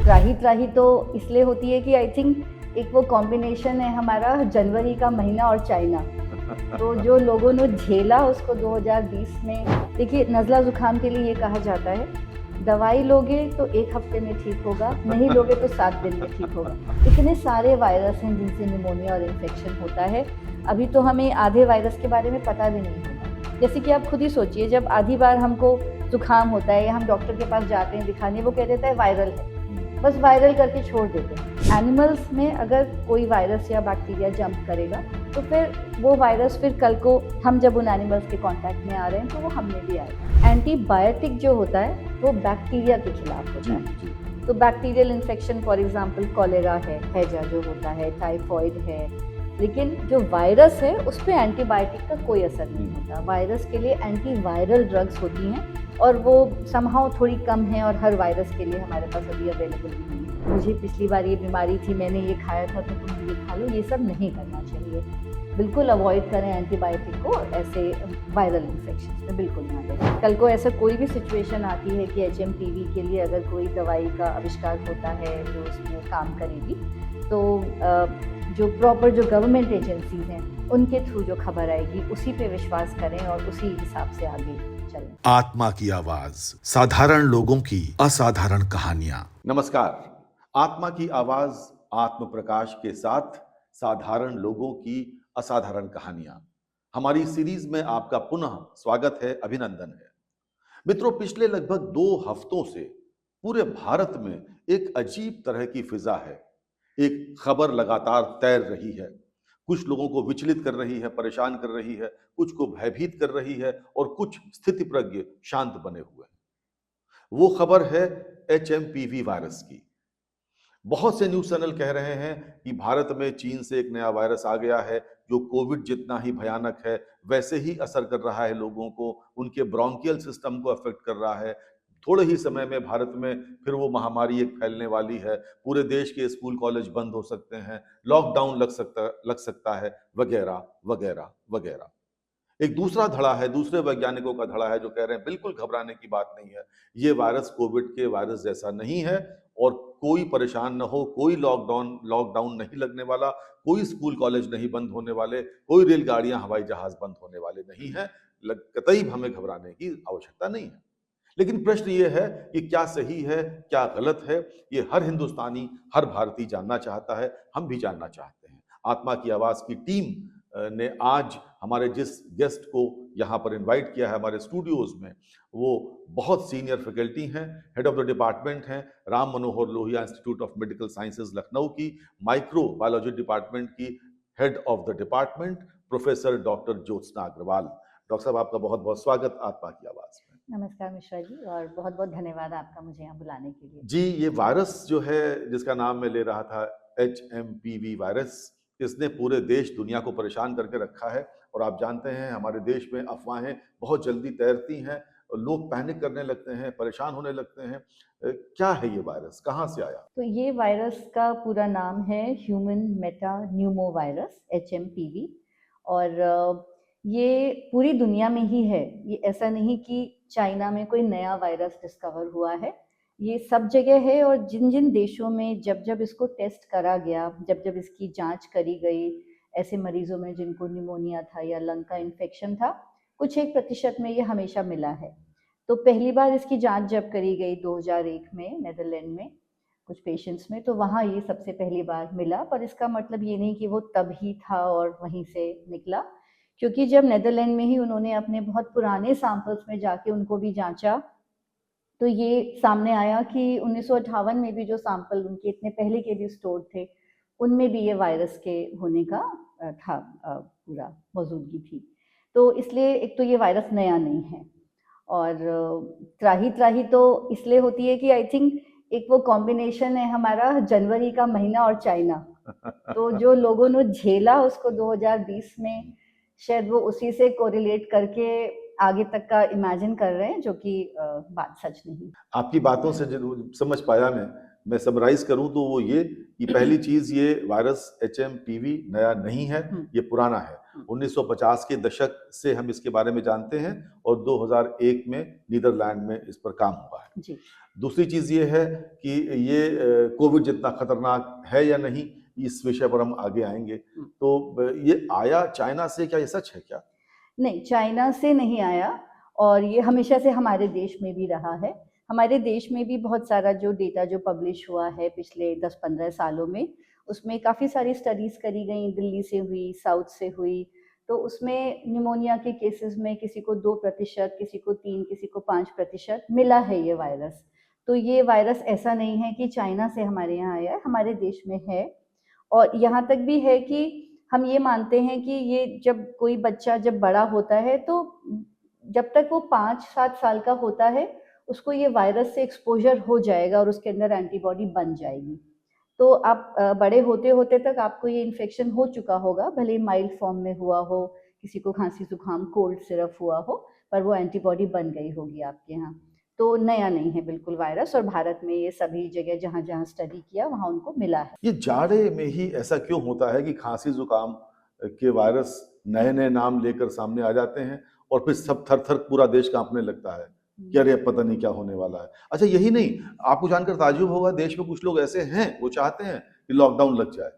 त्राही त्राही तो इसलिए होती है कि आई थिंक एक वो कॉम्बिनेशन है हमारा जनवरी का महीना और चाइना। तो जो लोगों ने झेला उसको 2020 में, देखिए नज़ला ज़ुकाम के लिए ये कहा जाता है दवाई लोगे तो 1 हफ्ते में ठीक होगा, नहीं लोगे तो 7 दिन में ठीक होगा। इतने सारे वायरस हैं जिनसे निमोनिया और इन्फेक्शन होता है। अभी तो हमें आधे वायरस के बारे में पता भी नहीं होगा। जैसे कि आप खुद ही सोचिए, जब आधी बार हमको जुकाम होता है या हम डॉक्टर के पास जाते हैं दिखाने, वो कह देता है वायरल है, बस वायरल करके छोड़ देते हैं। एनिमल्स में अगर कोई वायरस या बैक्टीरिया जंप करेगा तो फिर वो वायरस फिर कल को हम जब उन एनिमल्स के कांटेक्ट में आ रहे हैं तो वो हम में भी आएगा। एंटीबायोटिक जो होता है वो बैक्टीरिया के खिलाफ होता है। तो bacterial infection for example cholera है, हैजा जो होता है, टाइफॉइड है, लेकिन जो वायरस है उस पर एंटीबायोटिक का कोई असर नहीं होता। वायरस के लिए एंटीवायरल ड्रग्स होती हैं और वो समहाउ थोड़ी कम है और हर वायरस के लिए हमारे पास अभी अवेलेबल भी नहीं है। मुझे पिछली बार ये बीमारी थी, मैंने ये खाया था तो तुम ये खा लो, ये सब नहीं करना चाहिए। बिल्कुल अवॉइड करें एंटीबायोटिक को ऐसे वायरल इन्फेक्शन में, बिल्कुल ना लें। कल को ऐसा कोई भी सिचुएशन आती है कि HMPV के लिए अगर कोई दवाई का आविष्कार होता है जो उसमें काम करेगी, तो जो प्रॉपर जो गवर्नमेंट एजेंसीज हैं उनके थ्रू जो खबर आएगी उसी पे विश्वास करें और उसी हिसाब से आगे चलें। आत्मा की आवाज, साधारण लोगों की असाधारण कहानियां। नमस्कार। आत्मा की आवाज आत्म प्रकाश के साथ साधारण लोगों की असाधारण कहानियां, हमारी सीरीज में आपका पुनः स्वागत है, अभिनंदन है। मित्रों, पिछले लगभग 2 हफ्तों से पूरे भारत में एक अजीब तरह की फिजा है। एक खबर लगातार तैर रही है, कुछ लोगों को विचलित कर रही है, परेशान कर रही है, कुछ को भयभीत कर रही है और कुछ स्थितिप्रज्ञ शांत बने हुए हैं। वो खबर है HMPV वायरस की। बहुत से न्यूज चैनल कह रहे हैं कि भारत में चीन से एक नया वायरस आ गया है जो कोविड जितना ही भयानक है, वैसे ही असर कर रहा है लोगों को, उनके ब्रोंकियल सिस्टम को अफेक्ट कर रहा है। थोड़े ही समय में भारत में फिर वो महामारी एक फैलने वाली है, पूरे देश के स्कूल कॉलेज बंद हो सकते हैं, लॉकडाउन लग सकता है, वगैरह वगैरह वगैरह। एक दूसरा धड़ा है, दूसरे वैज्ञानिकों का धड़ा है जो कह रहे हैं बिल्कुल घबराने की बात नहीं है, ये वायरस कोविड के वायरस जैसा नहीं है और कोई परेशान न हो, कोई लॉकडाउन नहीं लगने वाला, कोई स्कूल कॉलेज नहीं बंद होने वाले, कोई रेलगाड़ियां हवाई जहाज बंद होने वाले नहीं है, कतई हमें घबराने की आवश्यकता नहीं है। लेकिन प्रश्न ये है कि क्या सही है, क्या गलत है, ये हर हिंदुस्तानी, हर भारतीय जानना चाहता है, हम भी जानना चाहते हैं। आत्मा की आवाज की टीम ने आज हमारे जिस गेस्ट को यहाँ पर इनवाइट किया है हमारे स्टूडियोज में, वो बहुत सीनियर फैकल्टी हैं, हेड ऑफ द डिपार्टमेंट हैं Ram Manohar Lohia Institute of Medical Sciences Lucknow की, माइक्रो बायोलॉजी डिपार्टमेंट की head of the department professor doctor Jyotsna Agarwal. Doctor साहब, आपका बहुत बहुत स्वागत आत्मा की आवाज में। नमस्कार मिश्रा जी, और बहुत बहुत धन्यवाद आपका मुझे यहाँ बुलाने के लिए। जी, ये वायरस जो है जिसका नाम मैं ले रहा था, HMPV वायरस, इसने पूरे देश दुनिया को परेशान करके रखा है और आप जानते हैं हमारे देश में अफवाहें बहुत जल्दी तैरती हैं और लोग पैनिक करने लगते हैं, परेशान होने लगते हैं। क्या है ये वायरस, कहाँ से आया? तो ये वायरस का पूरा नाम है human Meta Numa virus, HMPV। और ये पूरी दुनिया में ही है, ये ऐसा नहीं कि चाइना में कोई नया वायरस डिस्कवर हुआ है, ये सब जगह है। और जिन जिन देशों में जब जब इसको टेस्ट करा गया, जब जब इसकी जांच करी गई ऐसे मरीजों में जिनको निमोनिया था या लंग का इन्फेक्शन था, कुछ 1% में ये हमेशा मिला है। तो पहली बार इसकी जांच जब करी गई 2001 में नेदरलैंड में कुछ पेशेंट्स में, तो वहाँ ये सबसे पहली बार मिला। पर इसका मतलब ये नहीं कि वो तब ही था और वहीं से निकला, क्योंकि जब नेदरलैंड में ही उन्होंने अपने बहुत पुराने सैंपल्स में जाके उनको भी जांचा, तो ये सामने आया कि 1958 में भी जो सैंपल उनके इतने पहले के भी स्टोर थे, उनमें भी ये वायरस के होने का था, पूरा मौजूदगी थी। तो इसलिए एक तो ये वायरस नया नहीं है। और त्राही त्राही तो इसलिए होती है कि आई थिंक एक वो कॉम्बिनेशन है हमारा जनवरी का महीना और चाइना। तो जो लोगों ने झेला उसको 2020 में, शायद वो उसी से कोरिलेट करके आगे तक का इमेजिन कर रहे हैं, जो कि बात सच नहीं। आपकी बातों से जरूर समझ पाया मैं मैं समराइज करूं तो वो ये कि पहली चीज, ये वायरस HMPV नया नहीं है, ये पुराना है। 1950 के दशक से हम इसके बारे में जानते हैं और 2001 में नीदरलैंड में इस पर काम हुआ है। जी। दूसरी चीज ये है कि ये कोविड जितना खतरनाक है या नहीं, इस विषय पर हम आगे आएंगे। तो ये आया चाइना से, क्या ये सच है क्या? नहीं, चाइना से नहीं आया और ये हमेशा से हमारे देश में भी रहा है। हमारे देश में भी बहुत सारा जो डेटा जो पब्लिश हुआ है पिछले 10-15 सालों में, उसमें काफ़ी सारी स्टडीज़ करी गई, दिल्ली से हुई, साउथ से हुई। तो उसमें निमोनिया के केसेस में किसी को 2%, किसी को 3, किसी को 5% मिला है ये वायरस। तो ये वायरस ऐसा नहीं है कि चाइना से हमारे यहाँ आया है, हमारे देश में है। और यहाँ तक भी है कि हम ये मानते हैं कि ये जब कोई बच्चा जब बड़ा होता है तो जब तक वो 5-7 साल का होता है उसको ये वायरस से एक्सपोजर हो जाएगा और उसके अंदर एंटीबॉडी बन जाएगी। तो आप बड़े होते होते तक आपको ये इन्फेक्शन हो चुका होगा, भले माइल्ड फॉर्म में हुआ हो, किसी को खांसी जुकाम कोल्ड सिरप हुआ हो, पर वो एंटीबॉडी बन गई होगी आपके यहाँ। तो नया नहीं है बिल्कुल वायरस, और भारत में ये सभी जगह जहाँ जहाँ स्टडी किया वहाँ उनको मिला है। ये जाड़े में ही ऐसा क्यों होता है कि खांसी जुकाम के वायरस नए नए नाम लेकर सामने आ जाते हैं और फिर सब थर थर पूरा देश कांपने लगता है कि अरे पता नहीं क्या होने वाला है? अच्छा, यही नहीं, आपको जानकर ताज्जुब होगा, देश में कुछ लोग ऐसे हैं वो चाहते हैं कि लॉकडाउन लग जाए,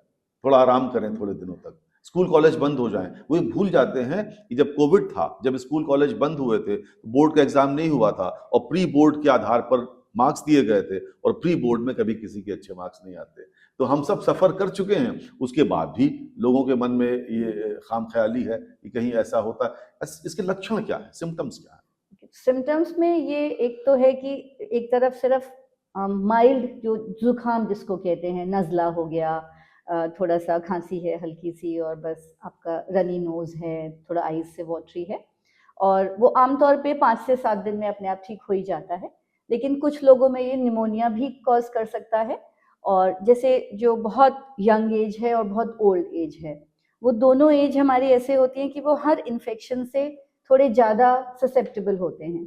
थोड़ा आराम करें थोड़े दिनों तक, स्कूल कॉलेज बंद हो जाएं। वो ये भूल जाते हैं कि जब कोविड था, जब स्कूल कॉलेज बंद हुए थे, बोर्ड का एग्जाम नहीं हुआ था और प्री बोर्ड के आधार पर मार्क्स दिए गए थे और प्री बोर्ड में कभी किसी के अच्छे मार्क्स नहीं आते। तो हम सब सफर कर चुके हैं, उसके बाद भी लोगों के मन में ये खामख्याली है कि कहीं ऐसा होता है। इसके लक्षण क्या है, सिम्टम्स क्या है? सिम्टम्स में ये एक तो है कि एक तरफ सिर्फ माइल्ड जो जुकाम जिसको कहते हैं, नज़ला हो गया, थोड़ा सा खांसी है हल्की सी, और बस आपका रनी नोज है, थोड़ा आईज से वाटरी है, और वो आमतौर पे 5 से 7 दिन में अपने आप ठीक हो ही जाता है। लेकिन कुछ लोगों में ये निमोनिया भी कॉज कर सकता है, और जैसे जो बहुत यंग एज है और बहुत ओल्ड एज है, वो दोनों एज हमारी ऐसे होती हैं कि वो हर इन्फेक्शन से थोड़े ज़्यादा ससेप्टेबल होते हैं,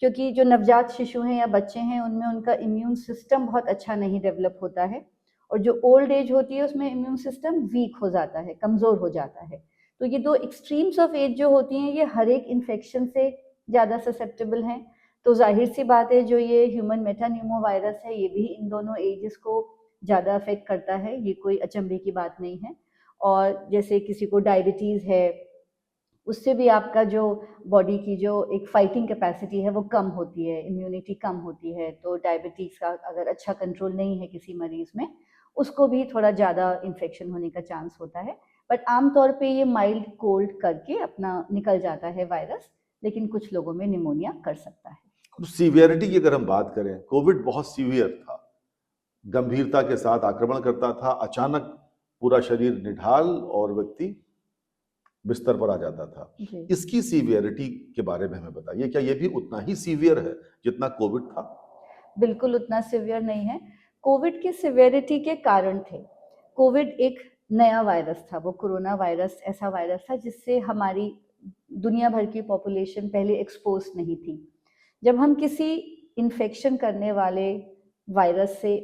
क्योंकि जो नवजात शिशु हैं या बच्चे हैं उनमें उनका इम्यून सिस्टम बहुत अच्छा नहीं डेवलप होता है, और जो ओल्ड एज होती है उसमें इम्यून सिस्टम वीक हो जाता है, कमज़ोर हो जाता है। तो ये दो एक्सट्रीम्स ऑफ एज जो होती हैं ये हर एक इन्फेक्शन से ज़्यादा ससेप्टेबल हैं। तो जाहिर सी बात है जो ये ह्यूमन मेटान्यूमो वायरस है ये भी इन दोनों एजेस को ज़्यादा अफेक्ट करता है, ये कोई अचंभे की बात नहीं है। और जैसे किसी को डायबिटीज़ है, उससे भी आपका जो बॉडी की जो एक फाइटिंग कैपेसिटी है वो कम होती है, इम्यूनिटी कम होती है। तो डायबिटीज़ का अगर अच्छा कंट्रोल नहीं है किसी मरीज़ में, उसको भी थोड़ा ज़्यादा इन्फेक्शन होने का चांस होता है। बट आमतौर पे ये माइल्ड कोल्ड करके अपना निकल जाता है वायरस, लेकिन कुछ लोगों में निमोनिया कर सकता है। तो सीवियरिटी की अगर हम बात करें, कोविड बहुत सीवियर था, गंभीरता के साथ आक्रमण करता था, अचानक पूरा शरीर निढाल और व्यक्ति बिस्तर पर आ जाता था। जी। इसकी सीवियरिटी के बारे में हमें बताइए, क्या ये भी उतना ही सीवियर है जितना कोविड था? बिल्कुल उतना सिवियर नहीं है। कोविड की सिवियरिटी के कारण थे। कोविड एक नया वायरस था, वो कोरोना वायरस ऐसा वायरस था जिससे हमारी दुनिया भर की पॉपुलेशन पहले एक्सपोज नहीं थी। जब हम किसी इन्फेक्शन करने वाले वायरस से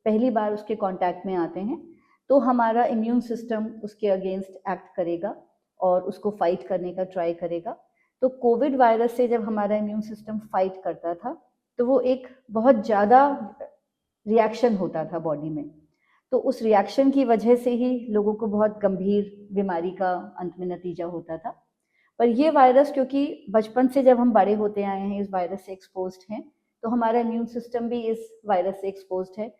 पहली बार उसके कांटेक्ट में आते हैं तो हमारा इम्यून सिस्टम उसके अगेंस्ट एक्ट करेगा और उसको फाइट करने का ट्राई करेगा। तो कोविड वायरस से जब हमारा इम्यून सिस्टम फाइट करता था तो वो एक बहुत ज़्यादा रिएक्शन होता था बॉडी में। तो उस रिएक्शन की वजह से ही लोगों को बहुत गंभीर बीमारी का अंत में नतीजा होता था। पर ये वायरस, क्योंकि बचपन से जब हम बड़े होते आए हैं इस वायरस से एक्सपोज्ड हैं, तो हमारा इम्यून सिस्टम भी इस वायरस से एक्सपोज्ड है।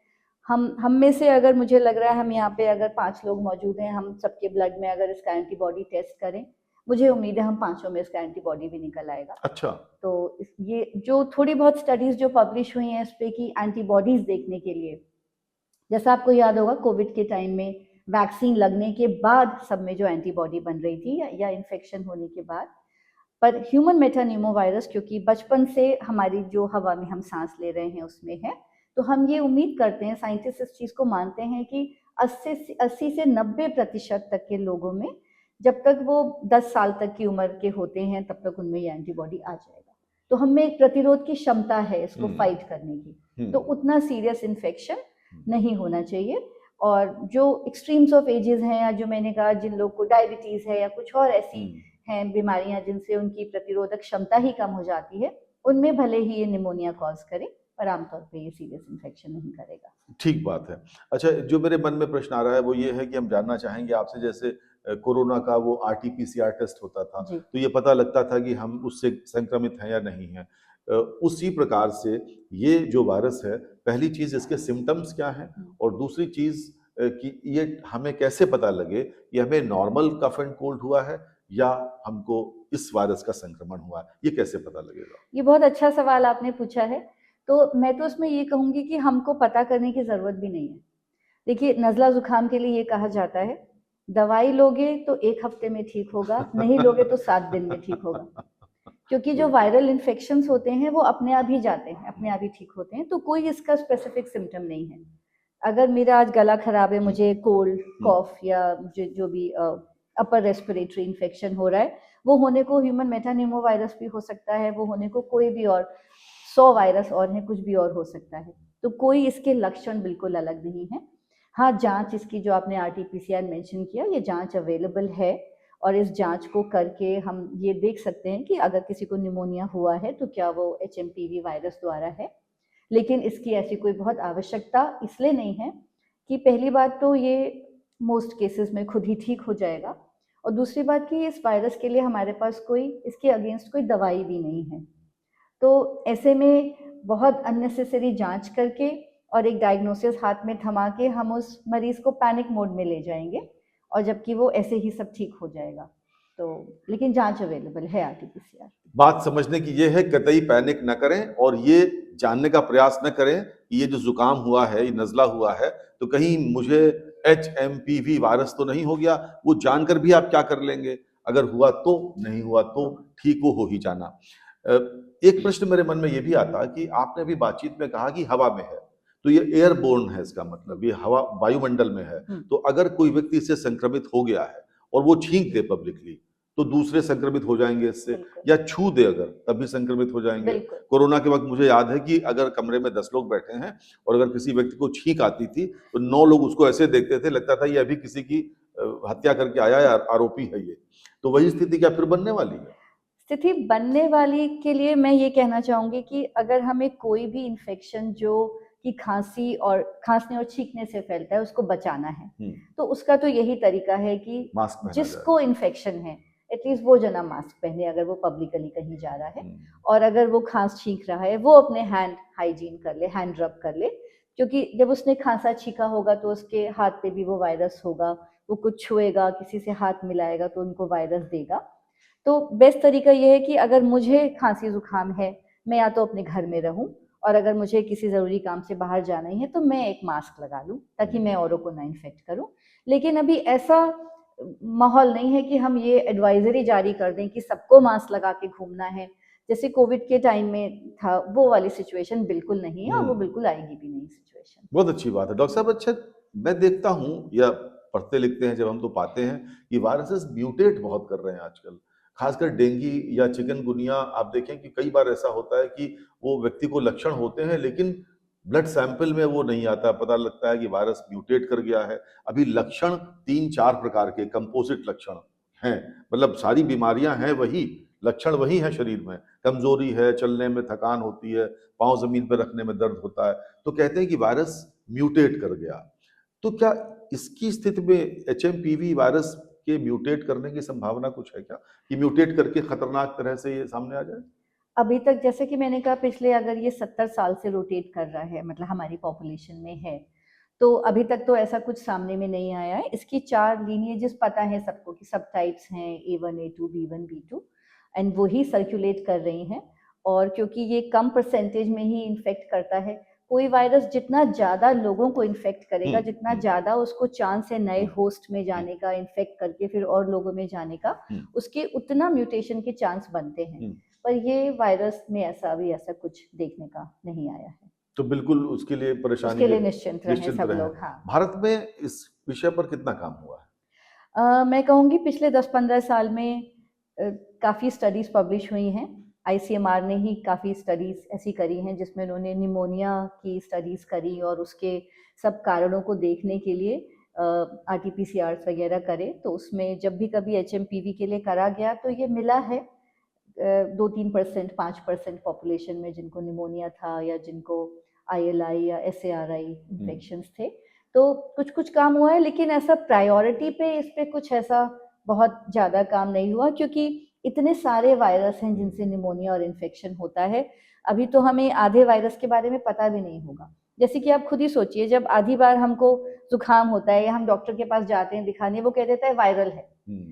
हम में से अगर मुझे लग रहा है हम यहाँ पे अगर 5 लोग मौजूद हैं, हम सबके ब्लड में अगर इसका एंटीबॉडी टेस्ट करें, मुझे उम्मीद है हम पाँचों में इसका एंटीबॉडी भी निकल आएगा। अच्छा। तो ये जो थोड़ी बहुत स्टडीज़ जो पब्लिश हुई हैं इस पे कि एंटीबॉडीज़ देखने के लिए, जैसा आपको याद होगा कोविड के टाइम में वैक्सीन लगने के बाद सब में जो एंटीबॉडी बन रही थी या इन्फेक्शन होने के बाद, पर ह्यूमन मेटान्यूमो वायरस क्योंकि बचपन से हमारी जो हवा में हम सांस ले रहे हैं उसमें है, तो हम ये उम्मीद करते हैं, साइंटिस्ट इस चीज़ को मानते हैं कि 80 से 90% तक के लोगों में जब तक वो 10 साल तक की उम्र के होते हैं तब तक उनमें ये एंटीबॉडी आ जाएगा। तो हमें एक प्रतिरोध की क्षमता है इसको फाइट करने की। तो उतना सीरियस इन्फेक्शन नहीं होना चाहिए। और जो एक्सट्रीम्स ऑफ एजेस हैं, या जो मैंने कहा जिन लोग को डायबिटीज़ है या कुछ और ऐसी हैं बीमारियां जिनसे उनकी प्रतिरोधक क्षमता ही कम हो जाती है, उनमें भले ही ये निमोनिया कॉज करे, पर आमतौर पे ये सीरियस इन्फेक्शन नहीं करेगा। ठीक बात है। अच्छा, जो मेरे मन में प्रश्न आ रहा है वो ये है कि हम जानना चाहेंगे आपसे, जैसे कोरोना का वो आरटी-पीसीआर टेस्ट होता था, जी। तो ये पता लगता था कि हम उससे संक्रमित हैं या नहीं हैं। उसी प्रकार से ये जो वायरस है, पहली चीज़ इसके सिम्पटम्स क्या हैं? और दूसरी चीज़ कि ये हमें कैसे पता लगे कि हमें नॉर्मल कफ एंड कोल्ड हुआ है या हमको इस वायरस का संक्रमण हुआ है? ये कैसे पता लगेगा? ये बहुत अच्छा सवाल आपने पूछा है। तो मैं तो उसमें ये कहूँगी कि हमको पता करने की ज़रूरत भी नहीं है। देखिए, नज़ला ज़ुकाम के लिए ये कहा जाता है, दवाई लोगे तो 1 हफ्ते में ठीक होगा, नहीं लोगे तो 7 दिन में ठीक होगा। क्योंकि जो वायरल इन्फेक्शंस होते हैं वो अपने आप ही जाते हैं, अपने आप ही ठीक होते हैं, तो कोई इसका स्पेसिफिक सिम्पटम नहीं है। अगर मेरा आज गला खराब है, मुझे कोल्ड, कॉफ या मुझे जो भी अपर रेस्पिरेटरी इन्फेक्शन हो रहा है, वो होने को ह्यूमन मेटानिमो वायरस भी हो सकता है, वो होने को कोई भी और 100 वायरस और हैं, कुछ भी और हो सकता है। तो कोई इसके लक्षण बिल्कुल अलग नहीं है। हाँ, जांच इसकी जो आपने आरटी-पीसीआर मेंशन किया, ये जांच अवेलेबल है और इस जांच को करके हम ये देख सकते हैं कि अगर किसी को निमोनिया हुआ है तो क्या वो एचएमपीवी वायरस द्वारा है। लेकिन इसकी ऐसी कोई बहुत आवश्यकता इसलिए नहीं है कि पहली बात तो ये मोस्ट केसेस में खुद ही ठीक हो जाएगा, और दूसरी बात कि इस वायरस के लिए हमारे पास कोई इसके अगेंस्ट कोई दवाई भी नहीं है। तो ऐसे में बहुत अननेसेसरी जांच करके और एक डायग्नोसिस हाथ में थमा के हम उस मरीज को पैनिक मोड में ले जाएंगे, और जबकि वो ऐसे ही सब ठीक हो जाएगा। तो लेकिन जांच अवेलेबल है आरटी-पीसीआर। बात समझने की ये है, कतई पैनिक न करें और ये जानने का प्रयास न करें कि ये जो जुकाम हुआ है, ये नज़ला हुआ है, तो कहीं मुझे एचएमपीवी वायरस तो नहीं हो गया। वो जानकर भी आप क्या कर लेंगे? अगर हुआ तो, नहीं हुआ तो ठीक वो हो ही जाना। एक प्रश्न मेरे मन में ये भी आता है कि आपने अभी बातचीत में कहा कि हवा में है, तो ये एयरबोर्न है, इसका मतलब ये हवा वायुमंडल में है। तो अगर कोई व्यक्ति इससे संक्रमित हो गया है और वो छींक दे पब्लिकली, तो दूसरे संक्रमित हो जाएंगे इससे, या छू दे अगर तब भी संक्रमित हो जाएंगे। कोरोना के वक्त मुझे याद है कि अगर कमरे में 10 लोग बैठे हैं और अगर किसी व्यक्ति को छींक आती थी तो 9 लोग उसको ऐसे देखते थे, लगता था ये अभी किसी की हत्या करके आया है, आरोपी है ये। तो वही स्थिति क्या फिर बनने वाली है? स्थिति बनने वाली के लिए मैं ये कहना चाहूँगी कि अगर हमें कोई भी इन्फेक्शन जो कि खांसने और छींकने से फैलता है उसको बचाना है, तो उसका तो यही तरीका है कि जिसको इन्फेक्शन है एटलीस्ट वो जना मास्क पहने अगर वो पब्लिकली कहीं जा रहा है, और अगर वो खांस छींक रहा है वो अपने हैंड हाइजीन कर ले, हैंड रब कर ले, क्योंकि जब उसने खांसा छींका होगा तो उसके हाथ पे भी वो वायरस होगा, वो कुछ छुएगा, किसी से हाथ मिलाएगा तो उनको वायरस देगा। तो बेस्ट तरीका ये है कि अगर मुझे खांसी जुकाम है, मैं या तो अपने घर में रहूं, और अगर मुझे किसी ज़रूरी काम से बाहर जाना ही है तो मैं एक मास्क लगा लूं ताकि मैं औरों को ना इन्फेक्ट करूं। लेकिन अभी ऐसा माहौल नहीं है कि हम ये एडवाइजरी जारी कर दें कि सबको मास्क लगा के घूमना है, जैसे कोविड के टाइम में था, वो वाली सिचुएशन बिल्कुल नहीं है और वो बिल्कुल आएगी भी नहीं सिचुएशन। बहुत अच्छी बात है डॉक्टर साहब। अच्छा, मैं देखता हूँ या पढ़ते लिखते हैं जब हम, तो पाते हैं कि वायरसेस म्यूटेट बहुत कर रहे हैं आजकल, खासकर डेंगू या चिकनगुनिया। आप देखें कि कई बार ऐसा होता है कि वो व्यक्ति को लक्षण होते हैं लेकिन ब्लड सैंपल में वो नहीं आता, पता लगता है कि वायरस म्यूटेट कर गया है। अभी लक्षण 3-4 प्रकार के कंपोजिट लक्षण हैं, मतलब सारी बीमारियां हैं वही, लक्षण वही है शरीर में। कमजोरी है, चलने में थकान होती है, पाँव जमीन पर रखने में दर्द होता है, तो कहते हैं कि वायरस म्यूटेट कर गया। तो क्या इसकी स्थिति में एचएमपीवी वायरस के म्यूटेट करने की संभावना कुछ है क्या, कि म्यूटेट करके खतरनाक तरह से ये सामने आ जाए? अभी तक जैसे कि मैंने कहा, पिछले अगर ये 70 साल से रोटेट कर रहा है, मतलब हमारी पॉपुलेशन में है, तो अभी तक तो ऐसा कुछ सामने में नहीं आया है। इसकी 4 लीनिएजेस पता है सबको कि सब टाइप्स हैं A1, A2, B1, B2, and वही सर्कुलेट कर रही हैं। और क्योंकि ये कम परसेंटेज में ही इन्फेक्ट करता है, कोई वायरस जितना ज़्यादा लोगों को इन्फेक्ट करेगा, जितना ज़्यादा उसको चांस है नए होस्ट में जाने का, इन्फेक्ट करके फिर और लोगों में जाने का, उसके उतना म्यूटेशन के चांस बनते हैं। पर ये वायरस में ऐसा कुछ देखने का नहीं आया है। तो बिल्कुल उसके लिए परेशानी, उसके लिए निश्चिंत रहे सब लोग। हाँ, भारत में इस विषय पर कितना काम हुआ है? मैं कहूँगी पिछले 10-15 साल में काफ़ी स्टडीज़ पब्लिश हुई हैं ICMR ने ही काफ़ी स्टडीज़ ऐसी करी हैं जिसमें उन्होंने निमोनिया की स्टडीज़ करी और उसके सब कारणों को देखने के लिए RT-PCR वगैरह करे। तो उसमें जब भी कभी HMPV के लिए करा गया तो ये मिला है 2-3%, 5% पॉपुलेशन में जिनको निमोनिया था या जिनको ILI या SARI इन्फेक्शंस थे। तो कुछ काम हुआ है, लेकिन ऐसा प्रायोरिटी पे इस पे कुछ ऐसा बहुत ज़्यादा काम नहीं हुआ, क्योंकि इतने सारे वायरस हैं जिनसे निमोनिया और इन्फेक्शन होता है। अभी तो हमें आधे वायरस के बारे में पता भी नहीं होगा। जैसे कि आप खुद ही सोचिए, जब आधी बार हमको जुकाम होता है या हम डॉक्टर के पास जाते हैं दिखाने, वो कह देता है वायरल है,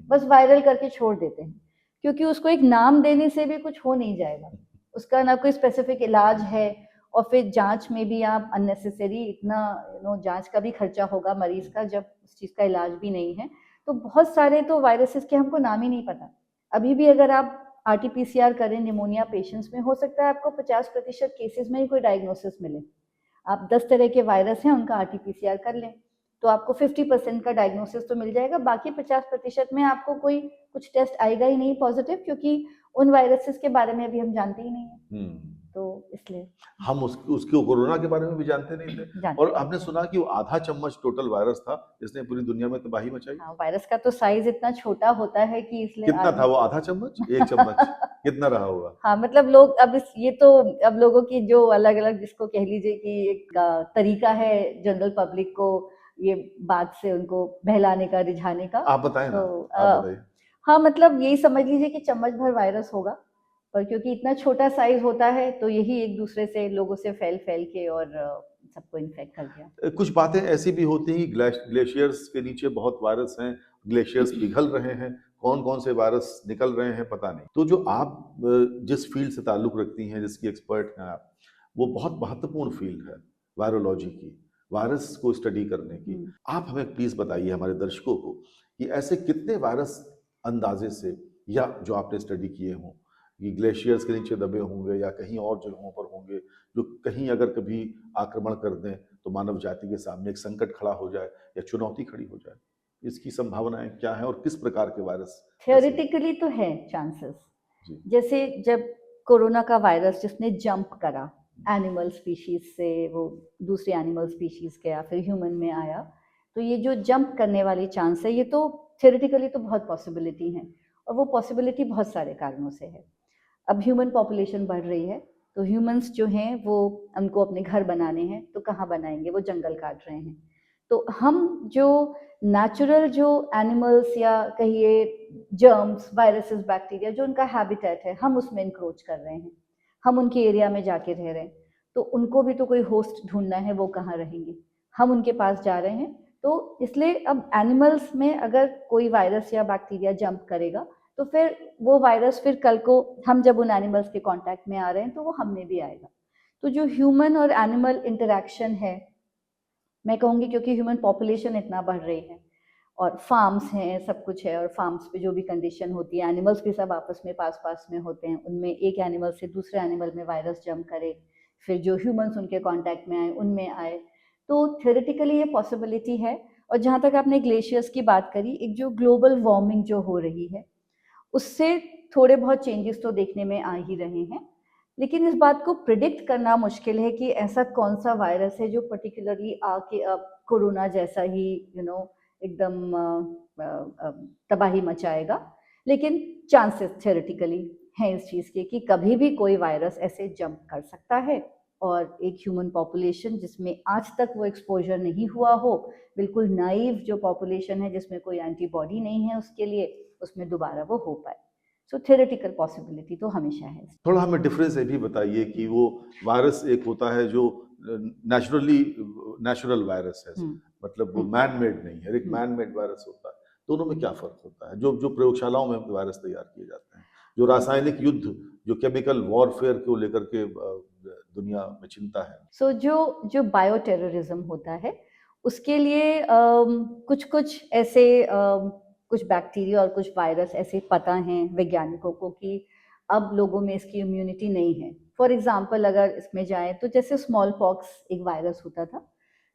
बस वायरल करके छोड़ देते हैं, क्योंकि उसको एक नाम देने से भी कुछ हो नहीं जाएगा। उसका ना कोई स्पेसिफिक इलाज है, और फिर जांच में भी आप अननेसेसरी इतना जांच का भी खर्चा होगा मरीज का, जब उस चीज़ का इलाज भी नहीं है। तो बहुत सारे तो वायरसेस के हमको नाम ही नहीं पता। अभी भी अगर आप RT-PCR करें निमोनिया पेशेंट्स में, हो सकता है आपको 50% केसेस में ही कोई डायग्नोसिस मिले। आप 10 तरह के वायरस हैं उनका RT-PCR कर लें तो आपको 50% का डायग्नोसिस तो मिल जाएगा। बाकी 50% में आपको कोई कुछ टेस्ट आएगा ही नहीं पॉजिटिव, क्योंकि उन वायरसेस के बारे में अभी हम जानते ही नहीं है। तो इसलिए हम उसके कोरोना के बारे में भी जानते नहीं थे। जानते और नहीं हमने थे। सुना कि वो आधा चम्मच टोटल वायरस था जिसने पूरी दुनिया में तबाही मचाई। हाँ, वायरस का तो साइज इतना छोटा होता है कि इसलिए कितना था वो, आधा चम्मच, एक चम्मच, कितना रहा होगा? हाँ, मतलब लोग अब ये तो अब लोगों की जो अलग अलग, जिसको कह लीजिए कि एक तरीका है जनरल पब्लिक को ये बात से उनको बहलाने का, रिझाने का। आप बताएं ना, तो आप बताइए। हाँ, मतलब यही समझ लीजिए कि चम्मच भर वायरस होगा, पर क्योंकि इतना छोटा साइज होता है तो यही एक दूसरे से, लोगों से फैल के और सबको इन्फेक्ट कर दिया। कुछ बातें ऐसी भी होती हैं कि ग्लेशियर्स के नीचे बहुत वायरस हैं, ग्लेशियर्स पिघल रहे हैं, कौन कौन से वायरस निकल रहे हैं पता नहीं। तो जो आप जिस फील्ड से ताल्लुक रखती हैं, जिसकी एक्सपर्ट हैं आप, वो बहुत महत्वपूर्ण फील्ड है वायरोलॉजी की, वायरस को स्टडी करने की। आप हमें प्लीज बताइए, हमारे दर्शकों को, कि ऐसे कितने वायरस अंदाजे से, या जो आपने स्टडी किए हों, कि ग्लेशियर्स के नीचे दबे होंगे या कहीं और जगहों पर होंगे, जो कहीं अगर कभी आक्रमण कर दें तो मानव जाति के सामने एक संकट खड़ा हो जाए या चुनौती खड़ी हो जाए। इसकी संभावनाएं क्या है और किस प्रकार के वायरस? थियोरिटिकली तो है चांसेस। जैसे जब कोरोना का वायरस जिसने जंप करा एनिमल स्पीशीज से, वो दूसरे एनिमल स्पीशीज गया, फिर ह्यूमन में आया, तो ये जो जंप करने वाली चांस है, ये तो थियोरिटिकली तो बहुत पॉसिबिलिटी है, और वो पॉसिबिलिटी बहुत सारे कारणों से है। अब ह्यूमन पॉपुलेशन बढ़ रही है, तो ह्यूमंस जो हैं वो, उनको अपने घर बनाने हैं, तो कहाँ बनाएंगे, वो जंगल काट रहे हैं। तो हम जो नेचुरल जो एनिमल्स या कहिए जर्म्स, वायरसेस, बैक्टीरिया जो उनका हैबिटेट है, हम उसमें इंक्रोच कर रहे हैं, हम उनके एरिया में जाके रह रहे हैं, तो उनको भी तो कोई होस्ट ढूंढना है, वो कहाँ रहेंगे, हम उनके पास जा रहे हैं। तो इसलिए अब एनिमल्स में अगर कोई वायरस या बैक्टीरिया जंप करेगा, तो फिर वो वायरस फिर कल को हम जब उन एनिमल्स के कांटेक्ट में आ रहे हैं तो वो हम में भी आएगा। तो जो ह्यूमन और एनिमल इंटरेक्शन है, मैं कहूँगी क्योंकि ह्यूमन पॉपुलेशन इतना बढ़ रही है और फार्म्स हैं, सब कुछ है, और फार्म्स पे जो भी कंडीशन होती है, एनिमल्स भी सब आपस में पास में होते हैं, उनमें एक एनिमल से दूसरे एनिमल में वायरस जंप करे, फिर जो ह्यूमंस उनके कांटेक्ट में आए, उनमें आए, तो थियोरेटिकली ये पॉसिबिलिटी है। और जहाँ तक आपने ग्लेशियर्स की बात करी, एक जो ग्लोबल वार्मिंग जो हो रही है, उससे थोड़े बहुत चेंजेस तो देखने में आ ही रहे हैं, लेकिन इस बात को प्रिडिक्ट करना मुश्किल है कि ऐसा कौन सा वायरस है जो पर्टिकुलरली आके अब कोरोना जैसा ही एकदम तबाही मचाएगा। लेकिन चांसेस थियोरेटिकली हैं इस चीज़ के कि कभी भी कोई वायरस ऐसे जंप कर सकता है, और एक ह्यूमन पॉपुलेशन जिसमें आज तक वो एक्सपोजर नहीं हुआ हो, बिल्कुल नाइव जो पॉपुलेशन है जिसमें कोई एंटीबॉडी नहीं है उसके लिए, उसमें दोबारा वो हो पाए। सो थियोरेटिकल पॉसिबिलिटी तो हमेशा है। थोड़ा हमें डिफरेंस ये भी बताइए कि वो वायरस एक होता है जो नेचुरल वायरस है, मतलब वो मैन मेड नहीं है, एक मैन मेड वायरस होता है। दोनों में क्या फर्क होता है? जो प्रयोगशालाओं में वायरस तैयार किए जाते हैं, जो रासायनिक युद्ध, जो केमिकल वॉरफेयर को लेकर के दुनिया में चिंता है। सो जो बायो टेररिज्म होता है, उसके लिए कुछ ऐसे कुछ बैक्टीरिया और कुछ वायरस ऐसे पता हैं वैज्ञानिकों को कि अब लोगों में इसकी इम्यूनिटी नहीं है। फॉर एग्जांपल अगर इसमें जाएं तो जैसे स्मॉल पॉक्स एक वायरस होता था,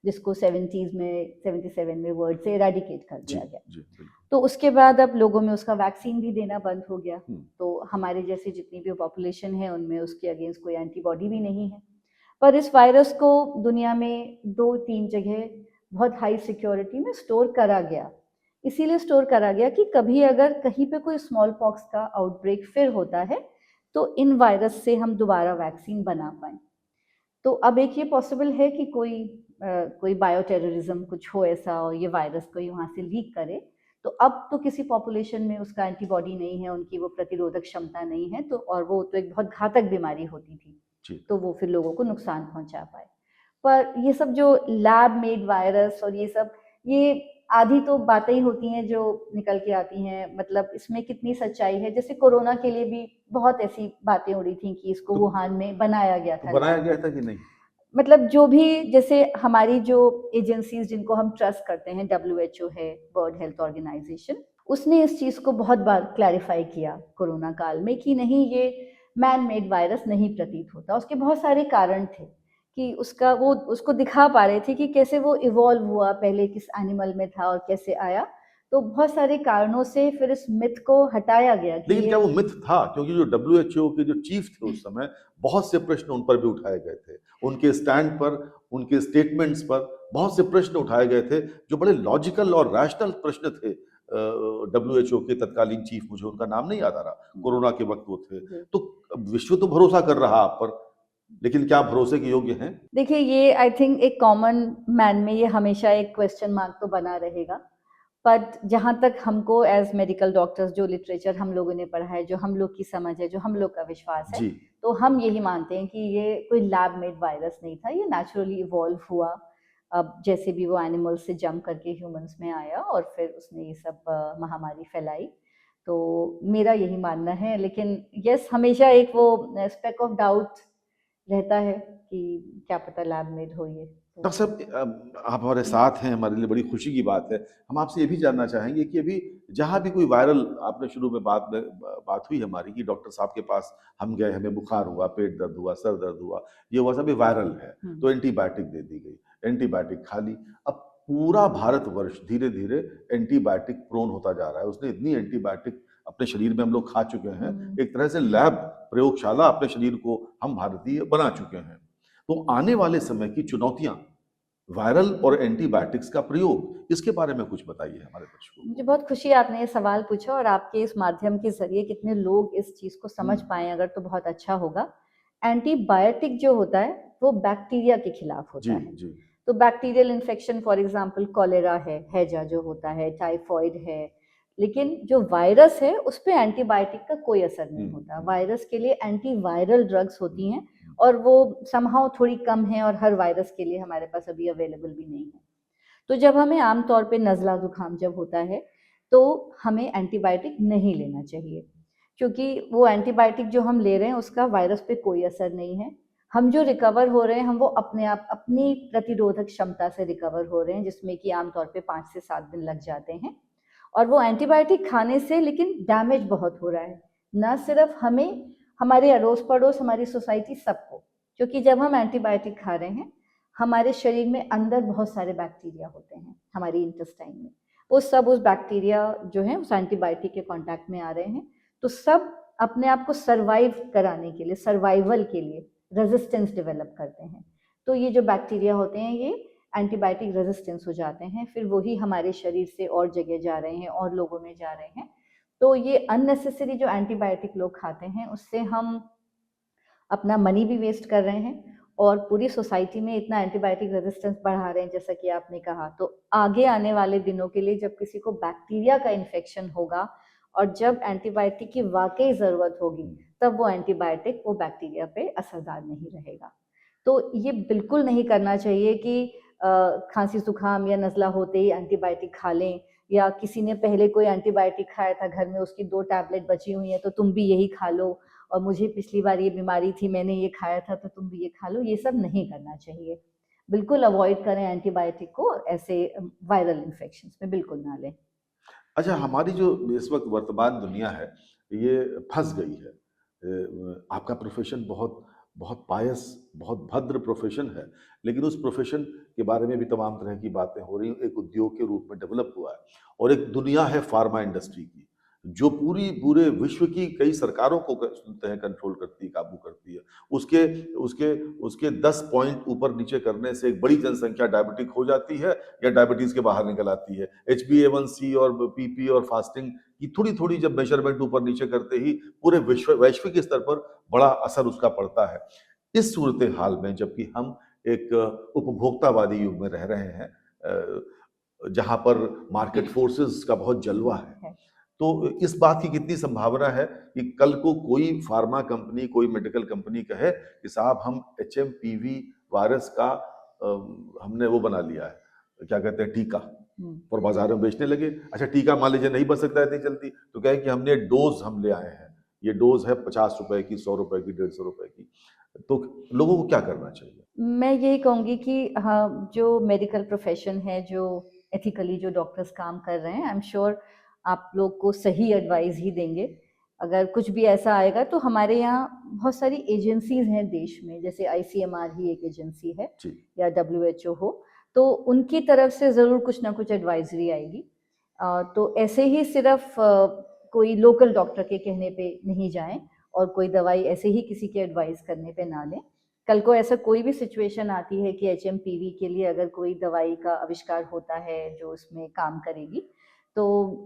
जिसको 70s में 77 में वर्ल्ड से इरेडिकेट कर जी दिया गया। जी बिल्कुल। तो उसके बाद अब लोगों में उसका वैक्सीन भी देना बंद हो गया। हम्म, तो हमारे जैसी जितनी भी पॉपुलेशन है उनमें उसके अगेंस्ट कोई एंटीबॉडी भी नहीं है। पर इस वायरस को दुनिया में 2-3 जगह बहुत हाई सिक्योरिटी में स्टोर करा गया। इसीलिए स्टोर करा गया कि कभी अगर कहीं पे कोई स्मॉल पॉक्स का आउटब्रेक फिर होता है तो इन वायरस से हम दोबारा वैक्सीन बना पाएँ। तो अब एक ये पॉसिबल है कि कोई बायो टेररिज्म कुछ हो ऐसा और ये वायरस कोई वहाँ से लीक करे। तो अब तो किसी पॉपुलेशन में उसका एंटीबॉडी नहीं है, उनकी वो प्रतिरोधक क्षमता नहीं है, तो और वो तो एक बहुत घातक बीमारी होती थी, जी तो वो फिर लोगों को नुकसान पहुंचा पाए। पर ये सब जो लैब मेड वायरस और ये सब, ये आधी तो बातें ही होती हैं जो निकल के आती हैं, मतलब इसमें कितनी सच्चाई है। जैसे कोरोना के लिए भी बहुत ऐसी बातें उड़ी थी कि इसको तो- वुहान में बनाया गया तो था बनाया लैब गया में। था कि नहीं? मतलब जो भी, जैसे हमारी जो एजेंसीज जिनको हम ट्रस्ट करते हैं, WHO है, वर्ल्ड हेल्थ ऑर्गेनाइजेशन, उसने इस चीज़ को बहुत बार क्लैरिफाई किया कोरोना काल में कि नहीं, ये मैन मेड वायरस नहीं प्रतीत होता। उसके बहुत सारे कारण थे कि उसका वो उसको दिखा पा रहे थे कि कैसे वो इवॉल्व हुआ, पहले किस एनिमल में था और कैसे आया। तो बहुत सारे कारणों से फिर इस मिथ को हटाया गया कि लेकिन ये क्या वो मिथ था? क्योंकि जो WHO के जो चीफ थे उस समय, बहुत से प्रश्न उन पर भी उठाए गए थे। उनके स्टैंड पर, उनके स्टेटमेंट्स पर बहुत से प्रश्न उठाए गए थे, जो बड़े लॉजिकल और रैशनल प्रश्न थे। WHO के तत्कालीन चीफ, मुझे उनका नाम नहीं याद आ रहा, कोरोना के वक्त वो थे। जी। तो विश्व तो भरोसा कर रहा आप पर, लेकिन क्या भरोसे के योग्य हैं? देखिए, ये आई थिंक एक कॉमन मैन में ये हमेशा एक क्वेश्चन मार्क तो बना रहेगा। बट जहाँ तक हमको एज मेडिकल डॉक्टर्स, जो लिटरेचर हम लोगों ने पढ़ा है, जो हम लोग की समझ है, जो हम लोग का विश्वास है, जी तो हम यही मानते हैं कि ये कोई लैब मेड वायरस नहीं था, ये नेचुरली इवॉल्व हुआ। अब जैसे भी वो एनिमल्स से जंप करके ह्यूमंस में आया और फिर उसने ये सब महामारी फैलाई। तो मेरा यही मानना है। लेकिन यस, हमेशा एक वो स्पेक ऑफ डाउट रहता है कि क्या पता लैब मेड हो ये। डॉक्टर साहब, आप हमारे साथ हैं, हमारे लिए बड़ी खुशी की बात है। हम आपसे ये भी जानना चाहेंगे कि अभी जहाँ भी कोई वायरल, आपने शुरू में बात हुई हमारी कि डॉक्टर साहब के पास हम गए, हमें बुखार हुआ, पेट दर्द हुआ, सर दर्द हुआ, ये हुआ, सब ये वायरल है, तो एंटीबायोटिक दे दी गई, एंटीबायोटिक खा ली। अब पूरा भारतवर्ष धीरे धीरे एंटीबायोटिक प्रोन होता जा रहा है। उसने इतनी एंटीबायोटिक अपने शरीर में हम लोग खा चुके हैं, एक तरह से लैब प्रयोगशाला अपने शरीर को हम भारतीय बना चुके हैं। तो आने वाले समय की चुनौतियां, वायरल और एंटीबायोटिक्स का प्रयोग, इसके बारे में कुछ बताइए हमारे दर्शकों को। मुझे बहुत खुशी है आपने ये सवाल पूछा, और आपके इस माध्यम के जरिए कितने लोग इस चीज को समझ पाए अगर, तो बहुत अच्छा होगा। एंटीबायोटिक जो होता है वो बैक्टीरिया के खिलाफ जी होता है। जी तो bacterial infection, for example cholera है, हैजा जो होता है, टाइफॉइड है। लेकिन जो वायरस है उस पे एंटीबायोटिक का कोई असर नहीं होता। वायरस के लिए एंटीवायरल ड्रग्स होती हैं, और वो समहाउ थोड़ी कम है, और हर वायरस के लिए हमारे पास अभी अवेलेबल भी नहीं है। तो जब हमें आमतौर पे नज़ला ज़ुकाम जब होता है, तो हमें एंटीबायोटिक नहीं लेना चाहिए, क्योंकि वो एंटीबायोटिक जो हम ले रहे हैं उसका वायरस पे कोई असर नहीं है। हम जो रिकवर हो रहे हैं, हम वो अपने आप अपनी प्रतिरोधक क्षमता से रिकवर हो रहे हैं, जिसमें कि आमतौर पे 5 से 7 दिन लग जाते हैं। और वो एंटीबायोटिक खाने से लेकिन डैमेज बहुत हो रहा है, ना सिर्फ हमें, हमारे अड़ोस पड़ोस, हमारी सोसाइटी, सबको। क्योंकि जब हम एंटीबायोटिक खा रहे हैं, हमारे शरीर में अंदर बहुत सारे बैक्टीरिया होते हैं हमारी इंटेस्टाइन में, वो सब उस बैक्टीरिया जो है उस एंटीबायोटिक के कांटेक्ट में आ रहे हैं। तो सब अपने आप को सर्वाइव कराने के लिए, सर्वाइवल के लिए रेजिस्टेंस डेवलप करते हैं। तो ये जो बैक्टीरिया होते हैं ये एंटीबायोटिक रेजिस्टेंस हो जाते हैं, फिर वही हमारे शरीर से और जगह जा रहे हैं और लोगों में जा रहे हैं। तो ये अननेसेसरी जो एंटीबायोटिक लोग खाते हैं, उससे हम अपना मनी भी वेस्ट कर रहे हैं, और पूरी सोसाइटी में इतना एंटीबायोटिक रेजिस्टेंस बढ़ा रहे हैं, जैसा कि आपने कहा। तो आगे आने वाले दिनों के लिए जब किसी को बैक्टीरिया का इन्फेक्शन होगा और जब एंटीबायोटिक की वाकई ज़रूरत होगी, तब वो एंटीबायोटिक वो बैक्टीरिया पे असरदार नहीं रहेगा। तो ये बिल्कुल नहीं करना चाहिए कि खांसी जुकाम या नज़ला होते ही एंटीबायोटिक खा लें, या किसी ने पहले कोई एंटीबायोटिक खाया था घर में, उसकी 2 टैबलेट बची हुई हैं तो तुम भी यही खा लो, और मुझे पिछली बार ये बीमारी थी, मैंने ये खाया था तो तुम भी ये खा लो। ये सब नहीं करना चाहिए। बिल्कुल अवॉइड करें एंटीबायोटिक को, ऐसे वायरल इन्फेक्शंस में बिल्कुल ना लें। अच्छा, हमारी जो इस वक्त वर्तमान दुनिया है, ये फंस गई है। आपका प्रोफेशन बहुत बहुत पायस, बहुत भद्र प्रोफेशन है, लेकिन उस प्रोफेशन के बारे में भी तमाम तरह की बातें हो रही हैं। एक उद्योग के रूप में डेवलप हुआ है और एक दुनिया है फार्मा इंडस्ट्री की, जो पूरे विश्व की कई सरकारों को सुनते हैं कंट्रोल करती है, काबू करती है। उसके उसके उसके 10 पॉइंट ऊपर नीचे करने से एक बड़ी जनसंख्या डायबिटिक हो जाती है या डायबिटीज के बाहर निकल आती है। HbA1c और पीपी और फास्टिंग की थोड़ी-थोड़ी जब मेजरमेंट ऊपर नीचे करते ही पूरे वैश्विक स्तर पर बड़ा असर उसका पड़ता है। इस सूरत हाल में जबकि हम एक उपभोक्तावादी युग में रह रहे हैं, जहाँ पर मार्केट फोर्सेस का बहुत जलवा है, तो इस बात की कितनी संभावना है कि कल को कोई फार्मा कंपनी, कोई मेडिकल कंपनी कहे कि साहब हम HMPV वायरस का हमने वो बना लिया है, क्या कहते हैं, टीका, और बाजार में बेचने लगे। अच्छा, टीका मान लीजिए नहीं बन सकता है इतनी जल्दी, तो कहे कि हमने डोज हम ले आए हैं, ये डोज है 50 रुपए की, 100 रुपए की, 150 रुपए की। तो लोगों को क्या करना चाहिए? मैं यही कहूँगी कि हाँ, जो मेडिकल प्रोफेशन है, जो एथिकली जो डॉक्टर्स काम कर रहे हैं, आई एम श्योर आप लोग को सही एडवाइस ही देंगे। अगर कुछ भी ऐसा आएगा तो हमारे यहाँ बहुत सारी एजेंसीज हैं देश में, जैसे ICMR ही एक एजेंसी है जी। या WHO हो, तो उनकी तरफ से ज़रूर कुछ ना कुछ एडवाइजरी आएगी। तो ऐसे ही सिर्फ कोई लोकल डॉक्टर के कहने पे नहीं जाएं और कोई दवाई ऐसे ही किसी के एडवाइस करने पे ना लें। कल को ऐसा कोई भी सिचुएशन आती है कि HMPV के लिए अगर कोई दवाई का आविष्कार होता है जो उसमें काम करेगी, तो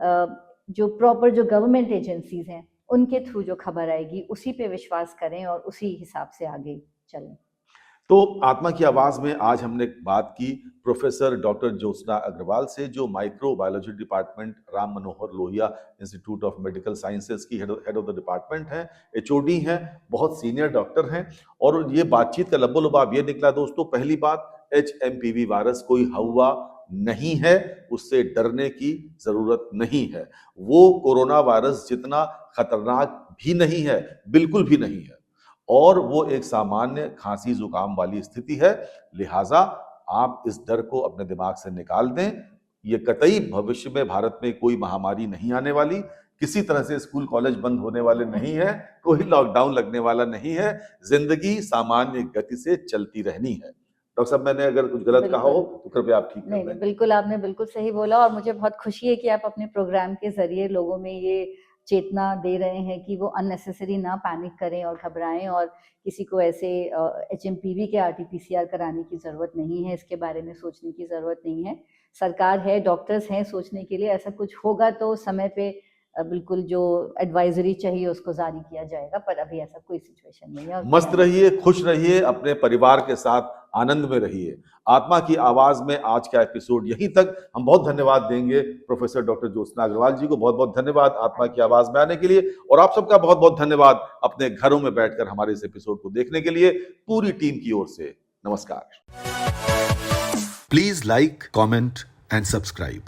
जो प्रॉपर जो गवर्नमेंट एजेंसीज हैं उनके थ्रू जो खबर आएगी उसी पे विश्वास करें और उसी हिसाब से आगे चलें। तो आत्मा की आवाज में आज हमने बात की प्रोफेसर डॉक्टर ज्योत्सना अग्रवाल से, जो microbiology department Ram Manohar Lohia Institute of Medical sciences की हेड ऑफ द डिपार्टमेंट हैं, HOD हैं, बहुत सीनियर डॉक्टर हैं। और ये बातचीत का लब्बो-लुबाब ये निकला दोस्तों, पहली बात, HMPV वायरस कोई हवा नहीं है, उससे डरने की जरूरत नहीं है। वो कोरोना वायरस जितना खतरनाक भी नहीं है, बिल्कुल भी नहीं है, और वो एक सामान्य खांसी जुकाम वाली स्थिति है। लिहाजा आप इस डर को अपने दिमाग से निकाल दें। ये कतई भविष्य में भारत में कोई महामारी नहीं आने वाली, किसी तरह से स्कूल कॉलेज बंद होने वाले नहीं है, कोई लॉकडाउन लगने वाला नहीं है। जिंदगी सामान्य गति से चलती रहनी है। डॉक्टर साहब, मैंने अगर कुछ गलत कहा हो तो कृपया आप ठीक कर नहीं, दें। बिल्कुल आपने बिल्कुल सही बोला और मुझे बहुत खुशी है कि आप अपने प्रोग्राम के जरिए लोगों में ये चेतना दे रहे हैं कि वो अननेसेसरी ना पैनिक करें और घबराएं, और किसी को ऐसे HMPV के RT-PCR कराने की ज़रूरत नहीं है, इसके बारे में सोचने की ज़रूरत नहीं है। सरकार है, डॉक्टर्स हैं सोचने के लिए, ऐसा कुछ होगा तो समय पे बिल्कुल जो एडवाइजरी चाहिए उसको जारी किया जाएगा, पर अभी ऐसा कोई सिचुएशन नहीं है। और मस्त रहिए, खुश रहिए, अपने परिवार के साथ आनंद में रहिए। आत्मा की आवाज में आज का एपिसोड यहीं तक। हम बहुत धन्यवाद देंगे प्रोफेसर डॉक्टर ज्योत्सना अग्रवाल जी को। बहुत बहुत धन्यवाद आत्मा की आवाज में आने के लिए, और आप सबका बहुत बहुत धन्यवाद अपने घरों में बैठकर हमारे इस एपिसोड को देखने के लिए। पूरी टीम की ओर से नमस्कार। Please like, comment and subscribe.